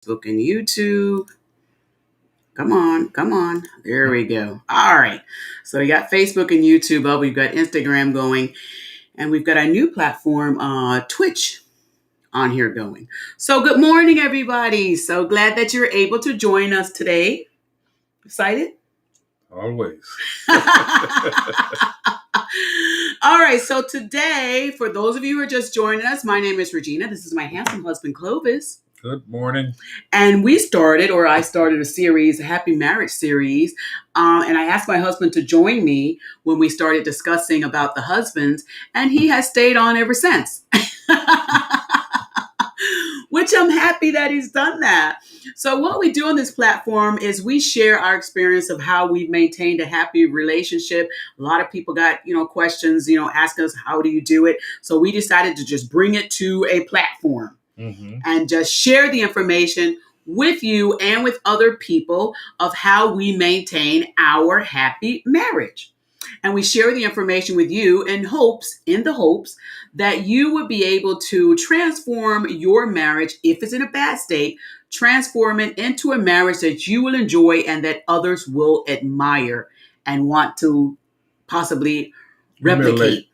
Facebook and YouTube. Come on, come on. There we go. All right. So we got Facebook and YouTube up. We've got Instagram going, and we've got our new platform, Twitch, on here going. So good morning, everybody. So glad that you're able to join us today. Excited? Always. All right. So today, for those of you who are just joining us, my name is Regina. This is my handsome husband, Clovis. Good morning. And I started a series, a happy marriage series. And I asked my husband to join me when we started discussing about the husbands. And he has stayed on ever since. Which I'm happy that he's done that. So what we do on this platform is we share our experience of how we've maintained a happy relationship. A lot of people got, questions, ask us, how do you do it? So we decided to just bring it to a platform. And just share the information with you and with other people of how we maintain our happy marriage. And we share the information with you in the hopes that you would be able to transform your marriage, if it's in a bad state, transform it into a marriage that you will enjoy and that others will admire and want to possibly replicate.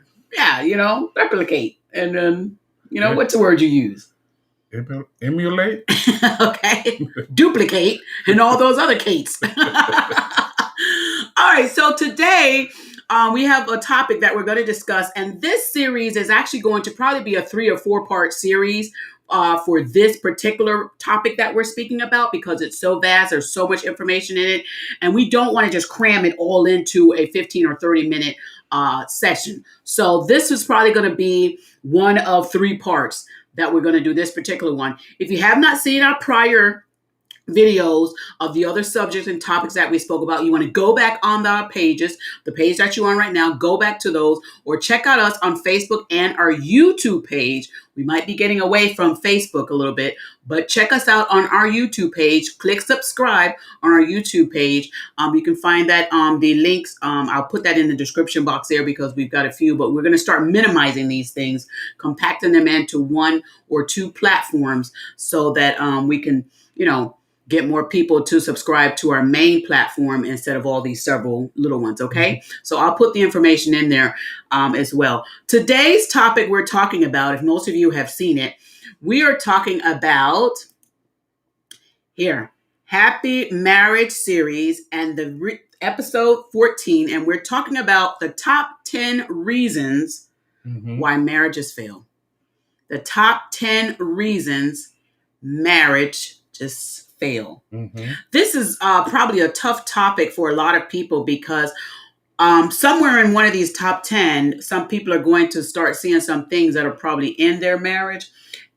Replicate. And then, what's the word you use? Emulate. Okay. Duplicate and all those other Kates. All right. So today we have a topic that we're going to discuss. And this series is actually going to probably be a 3 or 4 part series for this particular topic that we're speaking about, because it's so vast. There's so much information in it. And we don't want to just cram it all into a 15 or 30 minute session. So this is probably going to be one of 3 parts that we're going to do this particular one. If you have not seen our prior videos of the other subjects and topics that we spoke about, you want to go back on the pages, the page that you're on right now, go back to those, or check out us on Facebook and our YouTube page. We might be getting away from Facebook a little bit, but check us out on our YouTube page. Click subscribe on our YouTube page. You can find that the links. I'll put that in the description box there because we've got a few, but we're going to start minimizing these things, compacting them into 1 or 2 platforms so that we can, get more people to subscribe to our main platform instead of all these several little ones. Okay. So I'll put the information in there as well. Today's topic we're talking about, if most of you have seen it, we are talking about Happy Marriage Series and the episode 14. And we're talking about the top 10 reasons why marriages fail. The top 10 reasons marriage just fail. This is probably a tough topic for a lot of people because somewhere in one of these top 10, some people are going to start seeing some things that are probably in their marriage,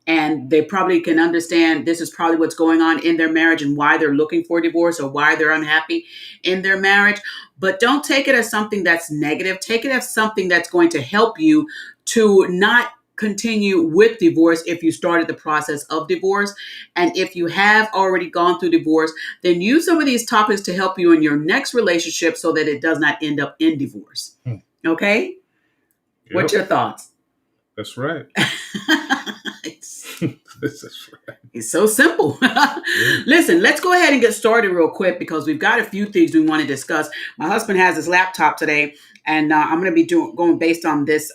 and they probably can understand this is probably what's going on in their marriage and why they're looking for divorce or why they're unhappy in their marriage. But don't take it as something that's negative. Take it as something that's going to help you to not continue with divorce if you started the process of divorce. And if you have already gone through divorce, then use some of these topics to help you in your next relationship so that it does not end up in divorce. Okay? Yep. What's your thoughts? That's right. It's so simple. Listen, let's go ahead and get started real quick because we've got a few things we want to discuss. My husband has his laptop today, and I'm going to be going based on this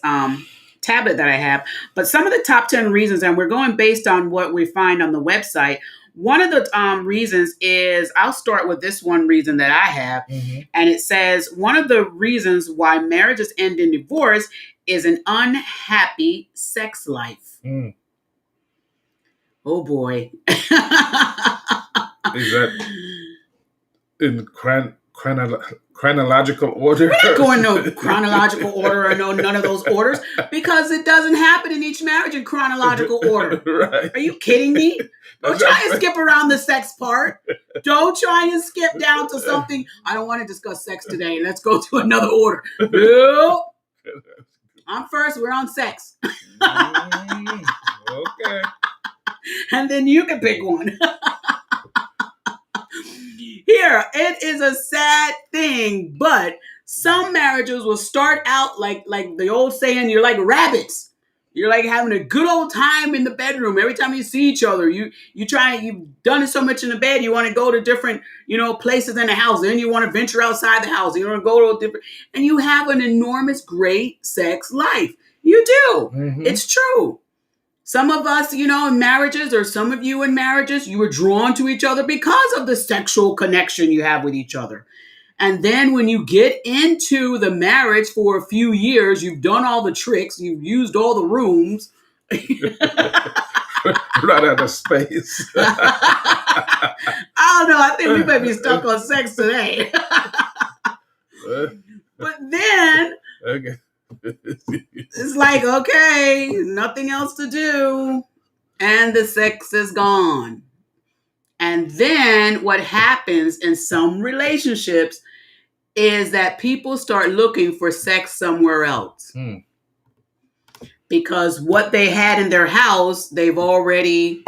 tablet that I have. But some of the top 10 reasons, and we're going based on what we find on the website. One of the reasons is, I'll start with this one reason that I have. And it says, one of the reasons why marriages end in divorce is an unhappy sex life. Oh boy. Is that in chronological order? We're not going no chronological order or none of those orders, because it doesn't happen in each marriage in chronological order. Right. Are you kidding me? Don't try and skip around the sex part. Don't try and skip down to something. I don't want to discuss sex today. Let's go to another order. No. I'm first. We're on sex. Okay. And then you can pick one. Here, it is a sad thing, but some marriages will start out like the old saying, you're like rabbits. You're like having a good old time in the bedroom. Every time you see each other, you've done it so much in the bed, you want to go to different, places in the house. Then you want to venture outside the house. You want to go to a different, and you have an enormous, great sex life. You do. Mm-hmm. It's true. Some of us, in marriages, or some of you in marriages, you were drawn to each other because of the sexual connection you have with each other. And then when you get into the marriage for a few years, you've done all the tricks, you've used all the rooms. Right out of space. I don't know. I think we might be stuck on sex today. But then Okay. it's like, okay, nothing else to do. And the sex is gone. And then what happens in some relationships is that people start looking for sex somewhere else. Because what they had in their house, they've already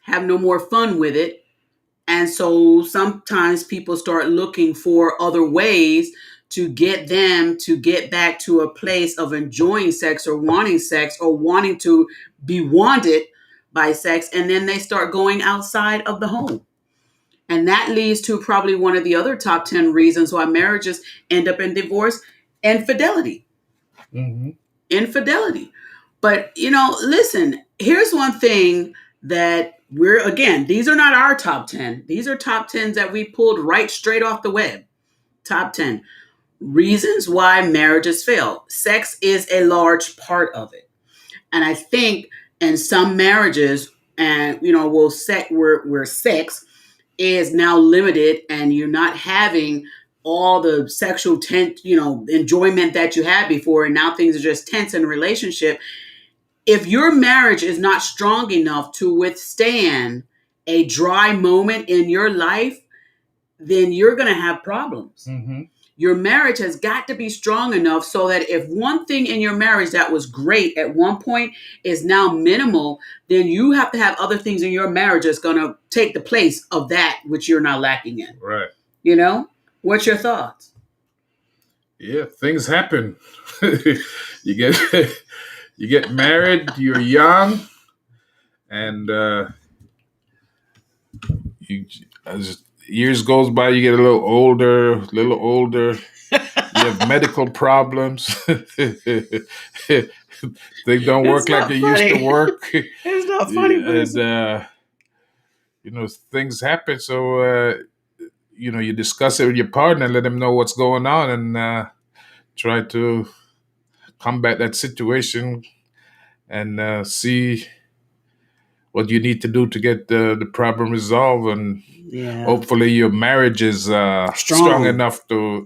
have no more fun with it. And so sometimes people start looking for other ways to get them to get back to a place of enjoying sex or wanting to be wanted by sex. And then they start going outside of the home. And that leads to probably one of the other top 10 reasons why marriages end up in divorce: infidelity. Mm-hmm. Infidelity. But, listen, here's one thing that these are not our top 10. These are top 10s that we pulled right straight off the web. Top 10 reasons why marriages fail. Sex is a large part of it. And I think in some marriages, and, where sex is now limited and you're not having all the sexual enjoyment that you had before, and now things are just tense in a relationship. If your marriage is not strong enough to withstand a dry moment in your life, then you're going to have problems. Mm-hmm. Your marriage has got to be strong enough so that if one thing in your marriage that was great at one point is now minimal, then you have to have other things in your marriage that's going to take the place of that which you're not lacking in. Right. What's your thoughts? Yeah, things happen. you get married, you're young, and as years goes by, you get a little older. You have medical problems. Things don't work like they used to work. It's not funny, and things happen. So you discuss it with your partner, let them know what's going on, and try to combat that situation and see what you need to do to get the problem resolved, and hopefully your marriage is strong enough to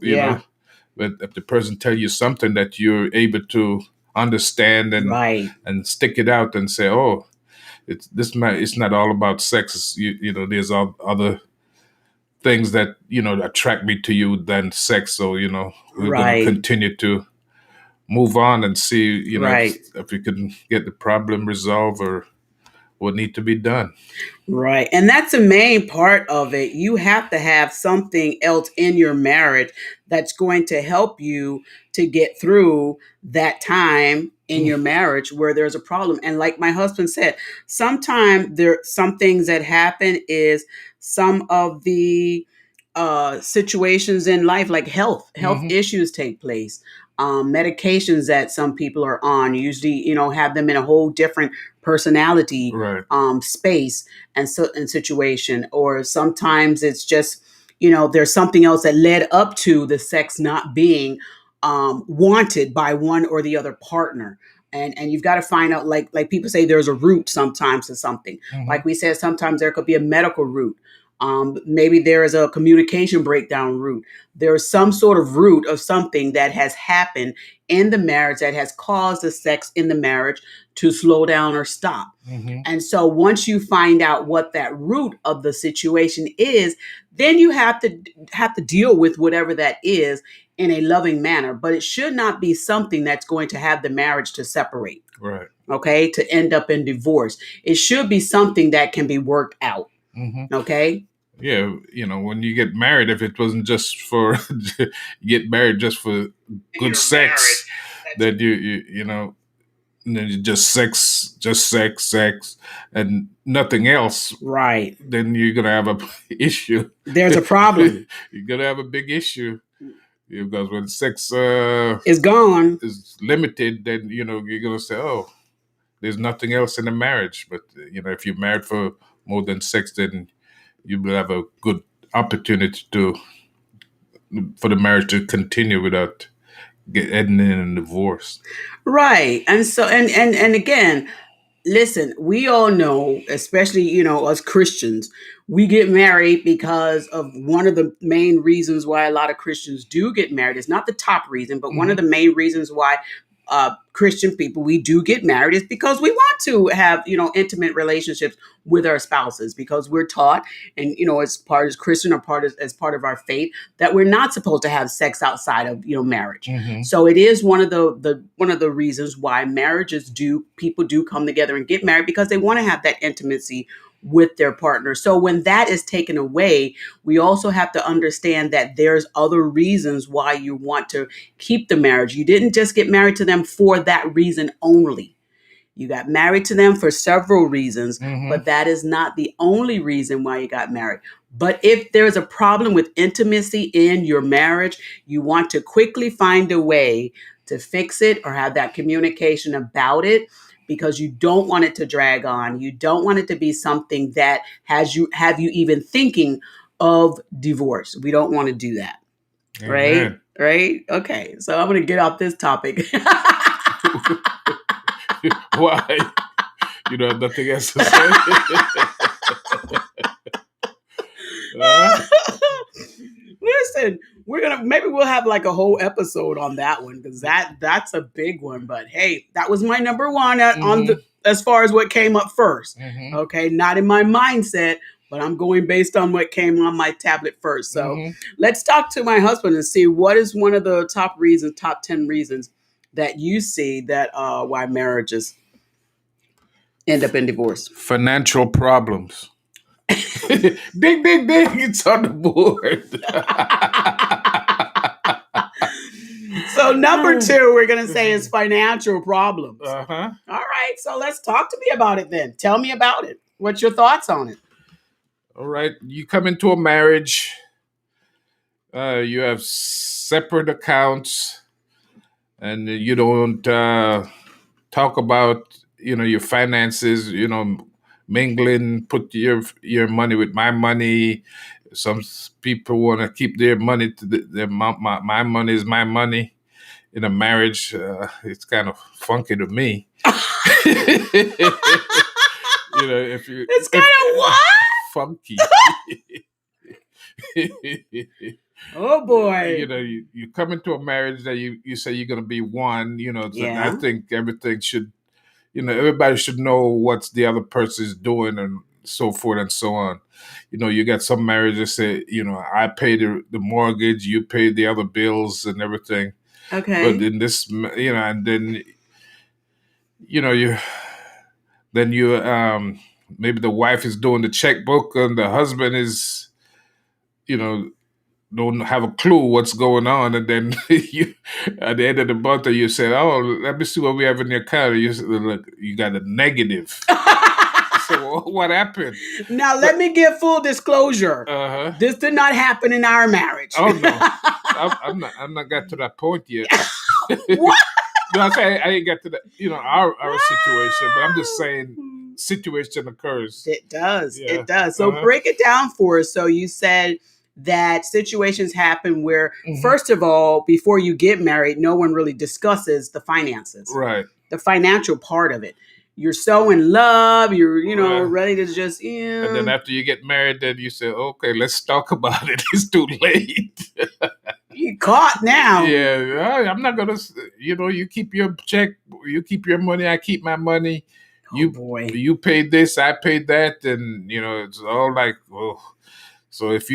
but if the person tell you something that you're able to understand and stick it out and say, oh, it's not all about sex. There's other things that attract me to you than sex. So we're going to continue to move on and see if we can get the problem resolved or what need to be done. Right. And that's the main part of it. You have to have something else in your marriage that's going to help you to get through that time in your marriage where there's a problem. And like my husband said, sometimes some things that happen is some of the situations in life, like health issues take place. Medications that some people are on usually, have them in a whole different personality space and situation. Or sometimes it's just, there's something else that led up to the sex not being wanted by one or the other partner. And you've got to find out, like people say, there's a root sometimes to something. Mm-hmm. Like we said, sometimes there could be a medical root. Maybe there is a communication breakdown root. There's some sort of root of something that has happened in the marriage that has caused the sex in the marriage to slow down or stop. Mm-hmm. And so once you find out what that root of the situation is, then you have to deal with whatever that is in a loving manner. But it should not be something that's going to have the marriage to separate. Right. Okay, to end up in divorce. It should be something that can be worked out. Mm-hmm. Okay. Yeah, when you get married, if it wasn't just for you get married just for good sex, that you and then you just sex, and nothing else, Right. then you're gonna have a issue. There's a problem. You're gonna have a big issue because when sex It's gone. is limited, then you're gonna say, "Oh, there's nothing else in the marriage." But if you're married for more than sex, then you will have a good opportunity for the marriage to continue without ending in a divorce. Right. And so and again, listen, we all know, especially, us Christians, we get married because of one of the main reasons why a lot of Christians do get married. It's not the top reason, but one of the main reasons why Christian people, we do get married is because we want to have, intimate relationships with our spouses, because we're taught, and, as part as Christian, or as part of our faith, that we're not supposed to have sex outside of, marriage. Mhm. So it is one of the reasons why people do come together and get married, because they want to have that intimacy with their partner. So when that is taken away, we also have to understand that there's other reasons why you want to keep the marriage. You didn't just get married to them for that reason only. You got married to them for several reasons, but that is not the only reason why you got married. But if there's a problem with intimacy in your marriage, you want to quickly find a way to fix it or have that communication about it, because you don't want it to drag on. You don't want it to be something that have you even thinking of divorce. We don't want to do that. Right? Amen. Right? Okay. So I'm going to get off this topic. Why? You don't have nothing else to say? Listen, maybe we'll have like a whole episode on that one, because that's a big one. But hey, that was my number one as far as what came up first. Okay, not in my mindset, but I'm going based on what came on my tablet first. So let's talk to my husband and see what is one of the top 10 reasons that you see that why marriages end up in divorce. Financial problems. Ding, ding, ding. It's on the board. So number 2, we're going to say, is financial problems. Uh-huh. All right. So let's talk to me about it then. Tell me about it. What's your thoughts on it? All right. You come into a marriage. You have separate accounts, and you don't talk about your finances. Mingling. Put your money with my money. Some people want to keep their money to my money is my money. In a marriage, it's kind of funky to me. If you It's kind of what? Funky. Oh boy. You come into a marriage that you say you're going to be one. Yeah. I think everything should. Everybody should know what the other person is doing, and so forth and so on. You got some marriages say, I pay the mortgage, you pay the other bills and everything. Okay. But in this, and then, maybe the wife is doing the checkbook and the husband is, don't have a clue what's going on, and then you at the end of the month you say, "Oh, let me see what we have in your account." You say, "Look, you got a negative." So what happened? Now let me give full disclosure. Uh-huh. This did not happen in our marriage. Oh no, I'm not got to that point yet. What? No, I say I ain't got to that. Our situation, but I'm just saying, situation occurs. It does. Yeah. It does. So break it down for us. So you said that situations happen where, first of all, before you get married, no one really discusses the finances, Right? The financial part of it. You're so in love, you're ready to just, And then after you get married, then you say, "Okay, let's talk about it." It's too late. You caught now. Yeah, I'm not gonna. You keep your check, you keep your money, I keep my money. Boy. You paid this, I paid that, and it's all like, oh. So if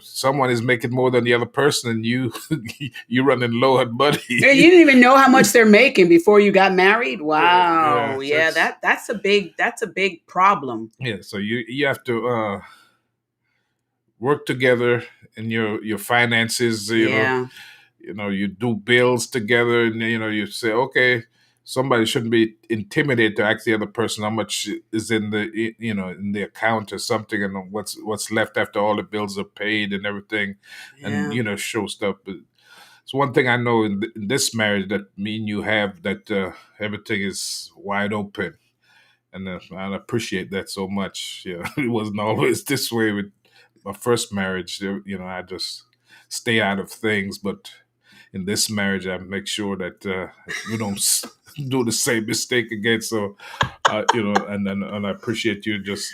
someone is making more than the other person, and you running low on money. Yeah, you didn't even know how much they're making before you got married. Wow. Yeah, that's a big problem. Yeah, so you have to work together in your finances. You do bills together, and you say, okay, somebody shouldn't be intimidated to ask the other person how much is in the in the account or something, and what's left after all the bills are paid and everything, and Yeah. show stuff. But it's one thing I know in this marriage that me and you have, that everything is wide open, and I appreciate that so much. Yeah, it wasn't always this way with my first marriage. I just stay out of things, but in this marriage, I make sure that we don't do the same mistake again. So, and I appreciate you. Just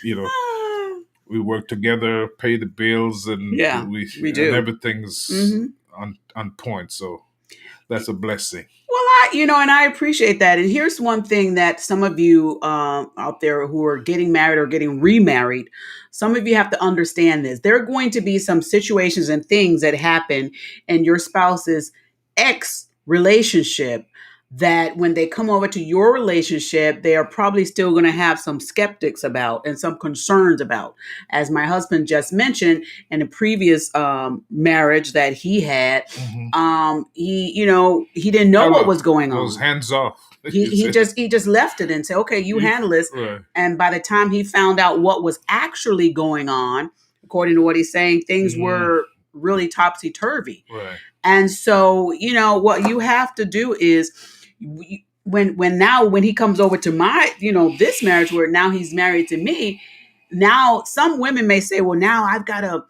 we work together, pay the bills, and Yeah, we and do. everything's Hmm. on point. So that's a blessing. Well, and I appreciate that. And here's one thing that some of you out there who are getting married or getting remarried, some of you have to understand this. There are going to be some situations and things that happen in your spouse's ex relationship that when they come over to your relationship, they are probably still going to have some skeptics about and some concerns about. As my husband just mentioned in a previous marriage that he had, Hmm. he didn't know what was going I was on. hands off. he You he said. just he just left it and said, okay, you handle this. Right. And by the time he found out what was actually going on, according to what he's saying, things Mm, were really topsy-turvy. right. And so, what you have to do is, when he comes over to my, this marriage where now he's married to me, now some women may say, well, now I've got to,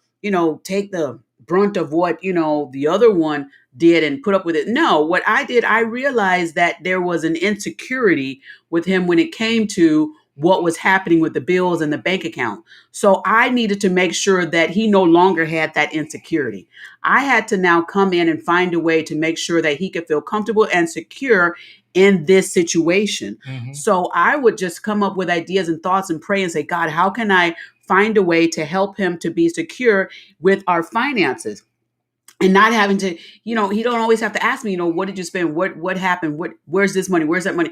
take the brunt of what, the other one did and put up with it. No, what I did, I realized that there was an insecurity with him when it came to what was happening with the bills and the bank account. So I needed to make sure that he no longer had that insecurity. I had to now come in and find a way to make sure that he could feel comfortable and secure in this situation. Hmm. So I would just come up with ideas and thoughts and pray and say, God, how can I find a way to help him to be secure with our finances? And not having to, he don't always have to ask me, what did you spend? What happened? Where's this money? Where's that money?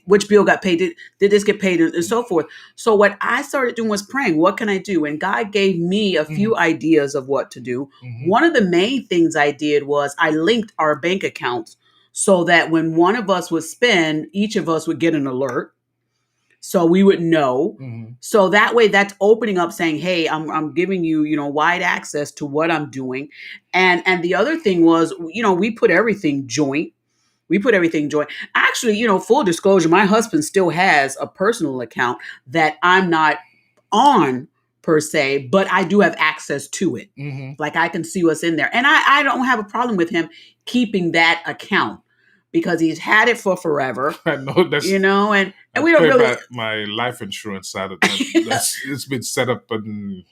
Which bill got paid? Did this get paid? And so forth. So what I started doing was praying, what can I do? And God gave me a Hmm. few ideas of what to do. Hmm. One of the main things I did was I linked our bank accounts so that when one of us would spend, each of us would get an alert so we would know. Hmm. So that way, that's opening up, saying, hey, I'm giving you, wide access to what I'm doing. And the other thing was, we put everything joint. Actually, full disclosure, my husband still has a personal account that I'm not on per se, but I do have access to it. Hmm. Like I can see what's in there. And I don't have a problem with him keeping that account because he's had it for forever, I know and I we don't pay really, my life insurance out of that. That's It's been set up and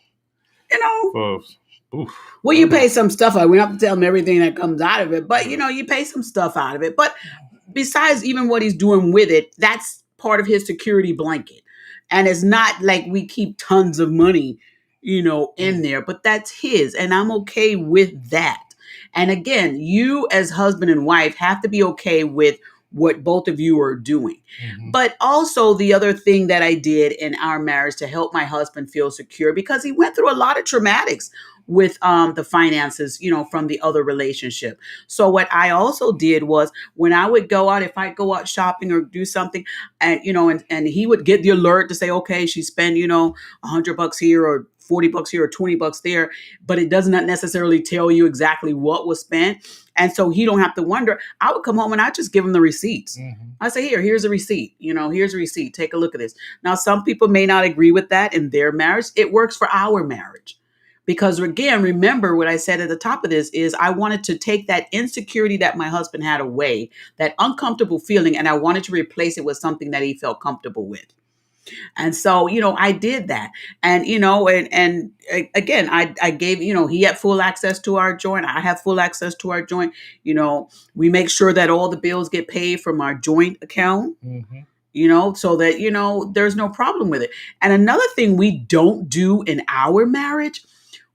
you know, for oof, well, I you don't know. pay some stuff out. We don't have to tell him everything that comes out of it, but Right. you pay some stuff out of it. But besides even what he's doing with it, that's part of his security blanket. And it's not like we keep tons of money, in Mm. there, but that's his. And I'm okay with that. And again, you as husband and wife have to be okay with what both of you are doing. Hmm. But also, the other thing that I did in our marriage to help my husband feel secure, because he went through a lot of traumatics with the finances, from the other relationship. So what I also did was when I would go out, if I go out shopping or do something, and and he would get the alert to say, okay, she spent, $100 here or $40 here or $20 there, but it does not necessarily tell you exactly what was spent. And so he don't have to wonder. I would come home and I just give him the receipts. Hmm. I say, here's a receipt. Here's a receipt. Take a look at this. Now, some people may not agree with that in their marriage. It works for our marriage. Because again, remember what I said at the top of this is I wanted to take that insecurity that my husband had away, that uncomfortable feeling, and I wanted to replace it with something that he felt comfortable with. And so, I did that. And, again, I gave, he had full access to our joint. I have full access to our joint. We make sure that all the bills get paid from our joint account, Hmm. so that, there's no problem with it. And another thing we don't do in our marriage,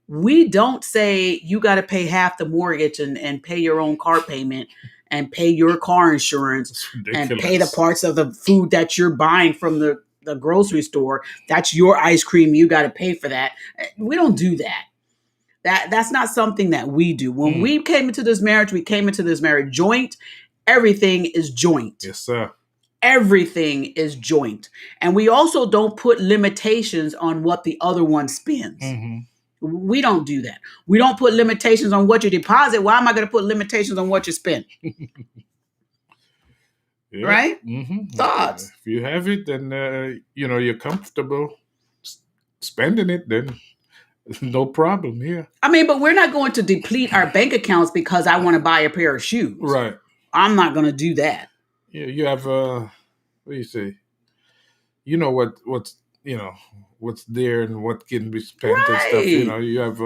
we don't say you got to pay half the mortgage and pay your own car payment and pay your car insurance It's and pay the ridiculous. parts of the food that you're buying from the grocery store. That's your ice cream. You got to pay for that. We don't do that. That's not something that we do. When Mm. we came into this marriage joint. everything is joint. Yes, sir. Everything is joint. And we also don't put limitations on what the other one spends. Mm-hmm. We don't do that. We don't put limitations on what you deposit. Why am I going to put limitations on what you spend? Yeah. Right? Mm-hmm. Thoughts? If you have it, then you're comfortable spending it, then no problem here. I mean, but we're not going to deplete our bank accounts because I want to buy a pair of shoes. Right. I'm not going to do that. Yeah, you have what do you say? You know what's what's there and what can be spent and stuff. Right. You have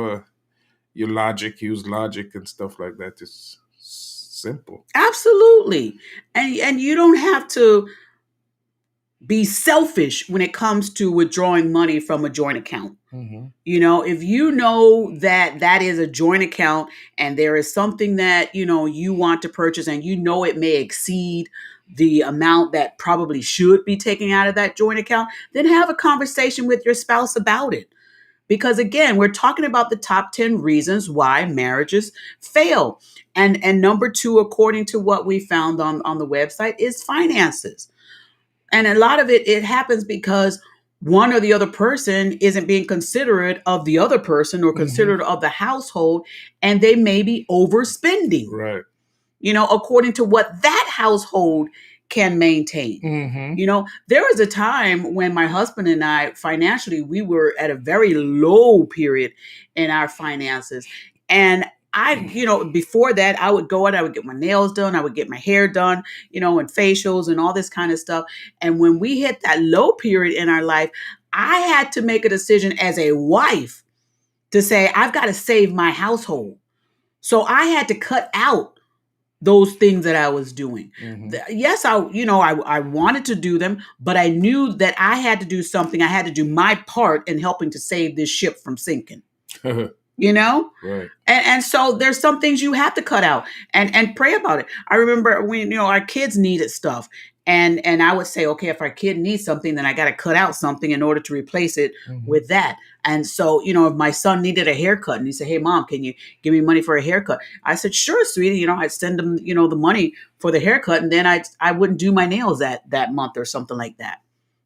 your logic, use logic and stuff like that. It's simple. Absolutely. And you don't have to be selfish when it comes to withdrawing money from a joint account. Mm-hmm. If you know that that is a joint account and there is something that, you want to purchase and it may exceed the amount that probably should be taken out of that joint account, then have a conversation with your spouse about it. Because again, we're talking about the top 10 reasons why marriages fail. And number 2, according to what we found on the website, is finances. And a lot of it happens because one or the other person isn't being considerate of the other person or considerate of the household, and they may be overspending. Right. According to what that household can maintain. Mm-hmm. There was a time when my husband and I financially, we were at a very low period in our finances. And before that, I would go out, I would get my nails done, I would get my hair done, and facials and all this kind of stuff. And when we hit that low period in our life, I had to make a decision as a wife to say, I've got to save my household. So I had to cut out those things that I was doing. Mm-hmm. Yes, I wanted to do them, but I knew that I had to do something. I had to do my part in helping to save this ship from sinking. Right. And so there's some things you have to cut out and pray about it. I remember when, our kids needed stuff. And I would say, okay, if our kid needs something, then I got to cut out something in order to replace it with that. And so, if my son needed a haircut and he said, hey, Mom, can you give me money for a haircut? I said, sure, sweetie. I'd send him, the money for the haircut. And then I wouldn't do my nails that month or something like that.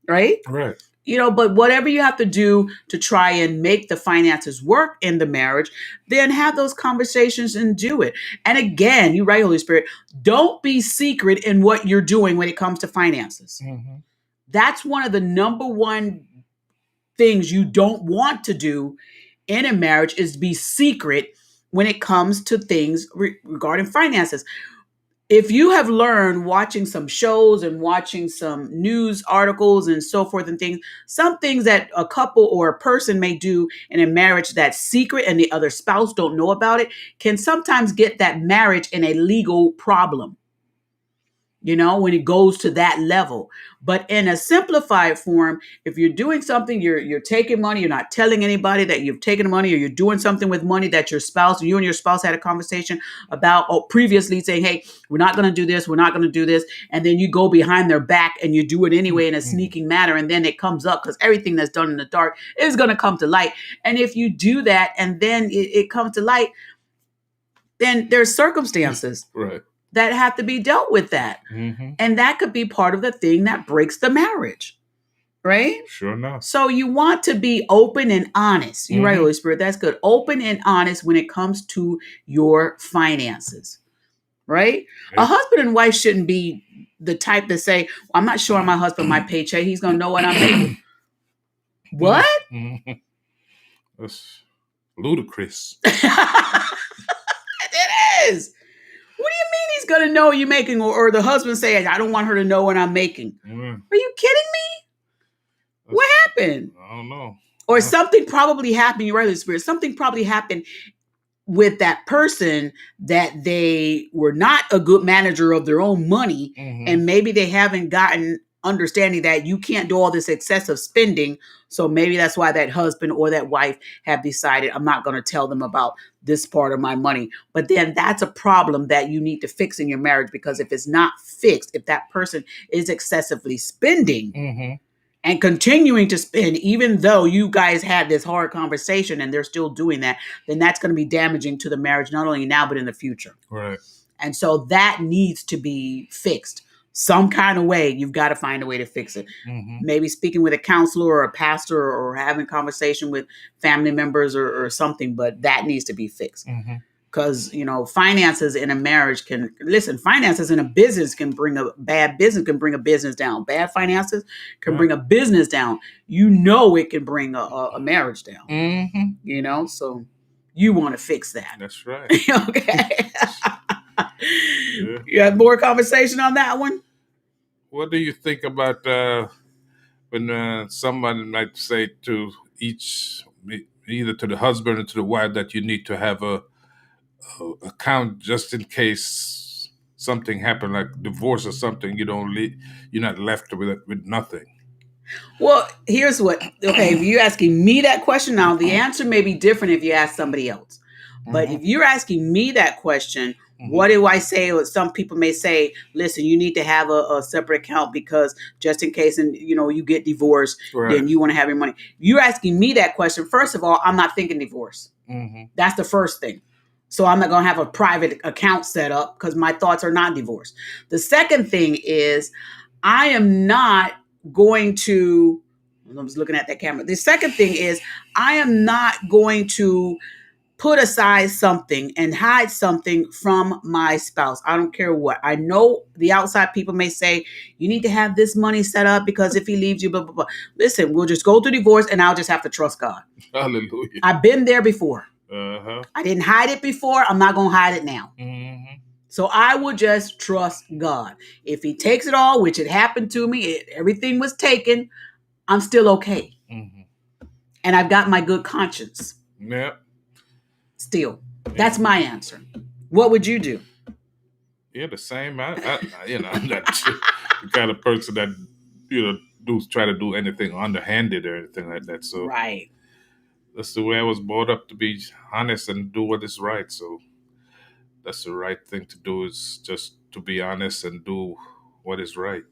Right. Right. But whatever you have to do to try and make the finances work in the marriage, then have those conversations and do it. And again, you're right, Holy Spirit, don't be secret in what you're doing when it comes to finances. Mm-hmm. That's one of the number one things you don't want to do in a marriage is be secret when it comes to things regarding finances. If you have learned watching some shows and watching some news articles and so forth and things, some things that a couple or a person may do in a marriage that's secret and the other spouse don't know about it can sometimes get that marriage in a legal problem. When it goes to that level. But in a simplified form, if you're doing something, you're taking money, you're not telling anybody that you've taken money, or you're doing something with money that you and your spouse had a conversation about previously saying, hey, we're not going to do this, we're not going to do this. And then you go behind their back and you do it anyway in a sneaking manner. And then it comes up because everything that's done in the dark is going to come to light. And if you do that and then it comes to light, then there's circumstances. Right. That have to be dealt with that. Mm-hmm. And that could be part of the thing that breaks the marriage. Right? Sure enough. So you want to be open and honest. You're right, Holy Spirit. That's good. Open and honest when it comes to your finances. Right? A husband and wife shouldn't be the type to say, I'm not showing my husband my paycheck. He's going to know what I'm making. What? Mm-hmm. That's ludicrous. It is. What do you mean he's going to know what you're making? Or the husband saying, I don't want her to know what I'm making. Mm. Are you kidding me? What happened? I don't know. Or something probably happened. You're right, Holy Spirit. Something probably happened with that person that they were not a good manager of their own money. Mm-hmm. And maybe they haven't gotten understanding that you can't do all this excessive spending. So maybe that's why that husband or that wife have decided, I'm not going to tell them about this part of my money. But then that's a problem that you need to fix in your marriage, because if it's not fixed, if that person is excessively spending and continuing to spend, even though you guys had this hard conversation and they're still doing that, then that's going to be damaging to the marriage, not only now, but in the future. Right. And so that needs to be fixed. Some kind of way, you've got to find a way to fix it. Maybe speaking with a counselor or a pastor or having a conversation with family members or something, but that needs to be fixed. Because, finances in a marriage finances in a business can bring a business down. Bad finances can bring a business down. It can bring a marriage down. So you want to fix that. That's right. Okay. You have more conversation on that one? What do you think about when someone might say to either to the husband or to the wife, that you need to have a account just in case something happened, like divorce or something? You're not left with nothing. Well, here's what. Okay, if you're asking me that question now, the answer may be different if you ask somebody else. But if you're asking me that question, what do I say? Or some people may say, listen, you need to have a separate account because just in case you get divorced, then you want to have your money. You're asking me that question. First of all, I'm not thinking divorce. That's the first thing. So I'm not going to have a private account set up because my thoughts are not divorce. The second thing is I am not going to, I was looking at that camera. The second thing is I am not going to put aside something and hide something from my spouse. I don't care what. I know the outside people may say, you need to have this money set up because if he leaves you, blah, blah, blah. Listen, we'll just go through divorce and I'll just have to trust God. Hallelujah. I've been there before. I didn't hide it before. I'm not going to hide it now. So I will just trust God. If he takes it all, which it happened to me, everything was taken, I'm still okay. And I've got my good conscience. Yeah. Still. That's my answer. What would you do? Yeah, the same. I'm not the kind of person that, try to do anything underhanded or anything like that. So right. That's the way I was brought up, to be honest and do what is right. So that's the right thing to do, is just to be honest and do what is right.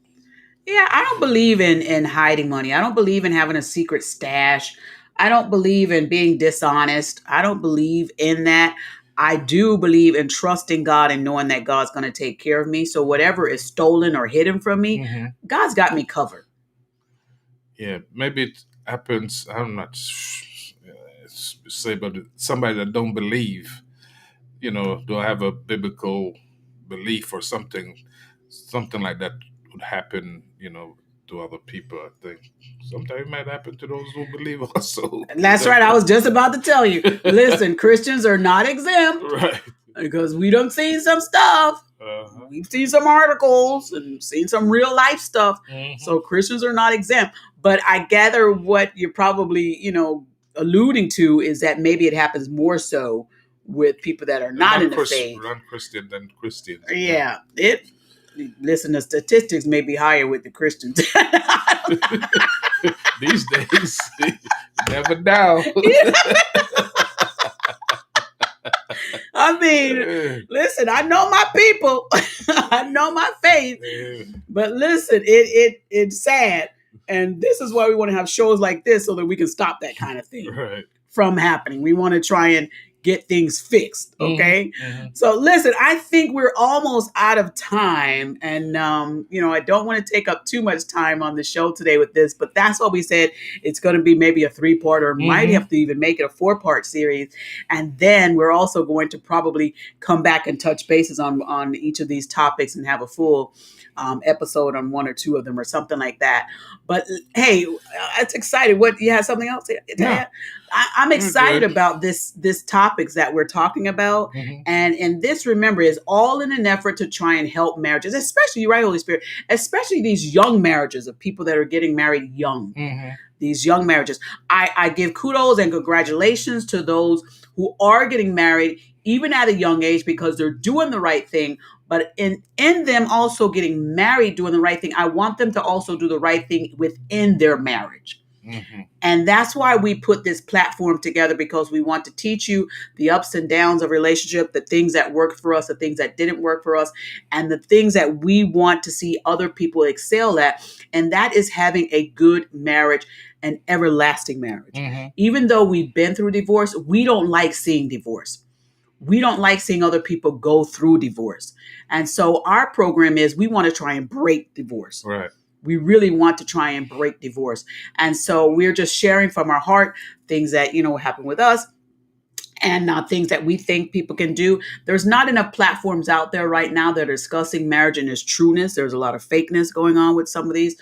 Yeah, I don't believe in hiding money. I don't believe in having a secret stash. I don't believe in being dishonest. I don't believe in that. I do believe in trusting God and knowing that God's going to take care of me. So whatever is stolen or hidden from me, God's got me covered. Yeah, maybe it happens. I'm not say, but somebody that don't believe, don't have a biblical belief or something like that would happen, to other people. I think sometimes it might happen to those who believe also. That's right. I was just about to tell you. Listen, Christians are not exempt, right? Because we done seen some stuff. We've seen some articles and seen some real life stuff. So Christians are not exempt. But I gather what you're probably, alluding to is that maybe it happens more so with people that are not in the faith. Non-Christian than Christians. Yeah. Listen, the statistics may be higher with the Christians. These days, you never know. I mean, listen, I know my people. I know my faith. But listen, it's sad. And this is why we want to have shows like this so that we can stop that kind of thing from happening. We want to try and get things fixed. Okay. So listen, I think we're almost out of time. And, I don't want to take up too much time on the show today with this, but that's why we said it's going to be maybe a 3-part or might have to even make it a 4-part series. And then we're also going to probably come back and touch bases on each of these topics and have a full episode on 1 or 2 of them or something like that. But hey, it's exciting. What, you have something else to add? I'm excited about this topics that we're talking about. And this, remember, is all in an effort to try and help marriages, especially, you're right, Holy Spirit, especially these young marriages of people that are getting married young. These young marriages. I give kudos and congratulations to those who are getting married, even at a young age, because they're doing the right thing. But in them also getting married, doing the right thing, I want them to also do the right thing within their marriage. And that's why we put this platform together, because we want to teach you the ups and downs of relationship, the things that worked for us, the things that didn't work for us, and the things that we want to see other people excel at. And that is having a good marriage, an everlasting marriage. Even though we've been through divorce, we don't like seeing divorce. we don't like seeing other people go through divorce. And so our program is we want to try and break divorce. Right. We really want to try and break divorce. And so we're just sharing from our heart things that, happen with us, and things that we think people can do. There's not enough platforms out there right now that are discussing marriage and its trueness. There's a lot of fakeness going on with some of these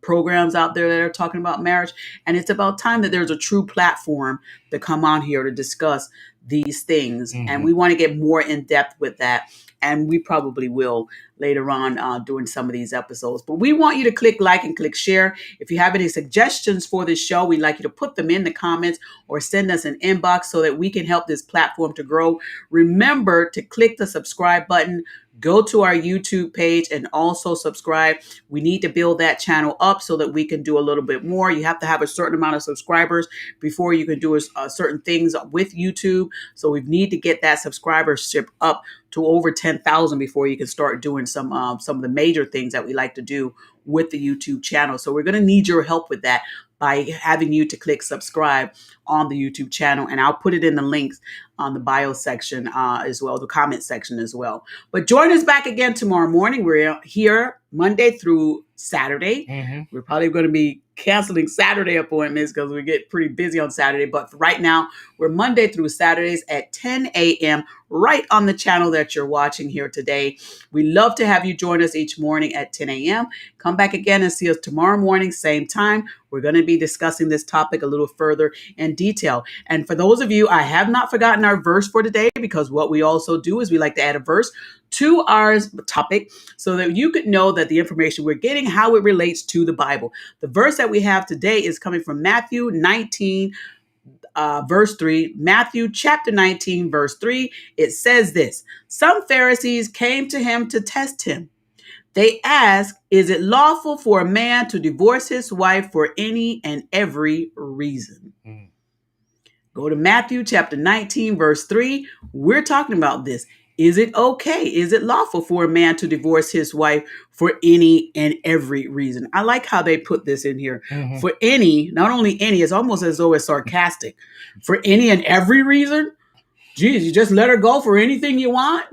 programs out there that are talking about marriage. And it's about time that there's a true platform to come on here to discuss these things. Mhm. And we want to get more in depth with that. And we probably will later on during some of these episodes. But we want you to click like and click share. If you have any suggestions for this show, we'd like you to put them in the comments or send us an inbox so that we can help this platform to grow. Remember to click the subscribe button. Go to our YouTube page and also subscribe. We need to build that channel up so that we can do a little bit more. You have to have a certain amount of subscribers before you can do certain things with YouTube. So we need to get that subscribership up to over 10,000 before you can start doing some of the major things that we like to do with the YouTube channel. So we're going to need your help with that by having you to click subscribe on the YouTube channel. And I'll put it in the links on the bio section as well, the comment section as well. But join us back again tomorrow morning. We're here Monday through Saturday. Mm-hmm. We're probably going to be canceling Saturday appointments because we get pretty busy on Saturday. But right now, we're Monday through Saturdays at 10 a.m. right on the channel that you're watching here today. We love to have you join us each morning at 10 a.m. Come back again and see us tomorrow morning, same time. We're going to be discussing this topic a little further in detail. And for those of you, I have not forgotten our verse for today, because what we also do is we like to add a verse to our topic so that you could know that the information we're getting, how it relates to the Bible. The verse that we have today is coming from Matthew 19, verse 3. Matthew chapter 19, verse 3. It says this: some Pharisees came to him to test him. They asked, is it lawful for a man to divorce his wife for any and every reason? Mm. Go to Matthew chapter 19, verse 3. We're talking about this. Is it okay? Is it lawful for a man to divorce his wife for any and every reason? I like how they put this in here. Mm-hmm. For any, not only any, it's almost as though it's sarcastic. For any and every reason? Geez, you just let her go for anything you want?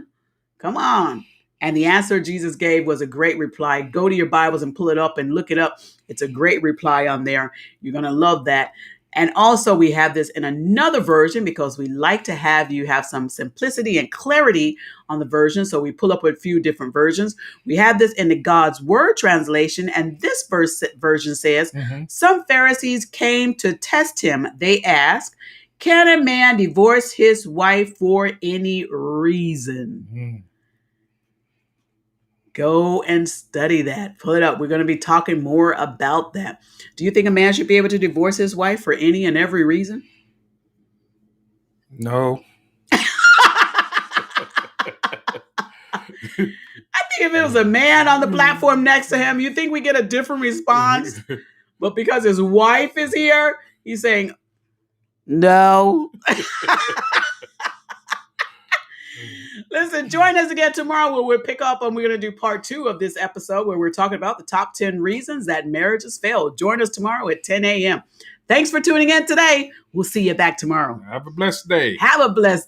Come on. And the answer Jesus gave was a great reply. Go to your Bibles and pull it up and look it up. It's a great reply on there. You're going to love that. And also we have this in another version because we like to have you have some simplicity and clarity on the version. So we pull up a few different versions. We have this in the God's Word translation. And this version says, some Pharisees came to test him. They asked, can a man divorce his wife for any reason? Mm. Go and study that. Pull it up. We're going to be talking more about that. Do you think a man should be able to divorce his wife for any and every reason? No. I think if it was a man on the platform next to him, you think we get a different response? But because his wife is here, he's saying, no. Listen, join us again tomorrow where we'll pick up and we're going to do part 2 of this episode where we're talking about the top 10 reasons that marriages fail. Join us tomorrow at 10 a.m. Thanks for tuning in today. We'll see you back tomorrow. Have a blessed day. Have a blessed